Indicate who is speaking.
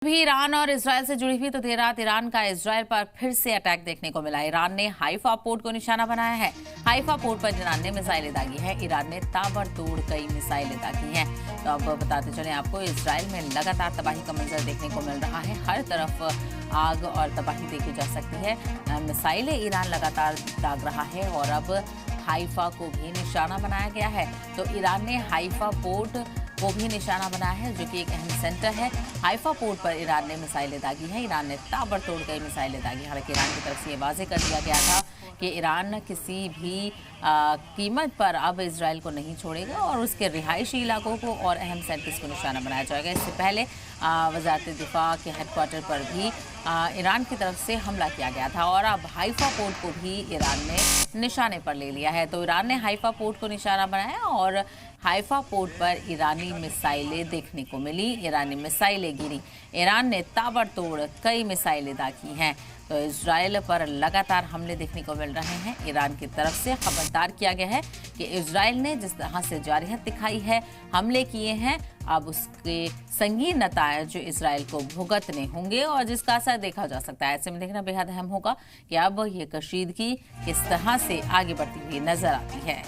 Speaker 1: भी ईरान और इजराइल से जुड़ी हुई तो देर रात ईरान का इजराइल पर फिर से अटैक देखने को मिला। ईरान ने हाइफा पोर्ट को निशाना बनाया है। हाइफा पोर्ट पर ईरान ने मिसाइलें दागी है। ईरान ने ताबड़तोड़ कई मिसाइलें दागी हैं। तो अब बताते चले आपको, इजराइल में लगातार तबाही का मंजर देखने को मिल रहा है। हर तरफ आग और तबाही देखी जा सकती है। मिसाइलें ईरान लगातार दाग रहा है और अब हाइफा को भी निशाना बनाया गया है। तो ईरान ने हाइफा पोर्ट को भी निशाना बनाया है, जो कि एक अहम सेंटर है। हाइफा पोर्ट पर ईरान ने मिसाइलें दागी हैं। ईरान ने ताबड़तोड़ कई मिसाइलें दागी। हालांकि ईरान की तरफ से ये वाजे कर दिया गया था कि ईरान किसी भी कीमत पर अब इजराइल को नहीं छोड़ेगा और उसके रिहायशी इलाकों को और अहम सेंटर्स को निशाना बनाया जाएगा। इससे पहले वजारत दिफा के हेडक्वार्टर पर भी ईरान की तरफ से हमला किया गया था और अब हाइफा पोर्ट को भी ईरान ने निशाने पर ले लिया है। तो ईरान ने हाइफा पोर्ट को निशाना बनाया और हाइफा पोर्ट पर ईरानी मिसाइलें देखने को मिली। ईरानी मिसाइलें गिरी। ईरान ने ताबड़तोड़ कई मिसाइलें दागी हैं। तो इजराइल पर लगातार हमले देखने को मिल रहे हैं। ईरान की तरफ से खबरदार किया गया है कि इजराइल ने जिस तरह से जारहियत दिखाई है, हमले किए हैं, अब उसके संगीन नतायज इजराइल को भुगतने होंगे और जिसका असर देखा जा सकता है। ऐसे में देखना बेहद अहम होगा कि अब ये कशीदगी किस तरह से आगे बढ़ती हुई नजर आती है।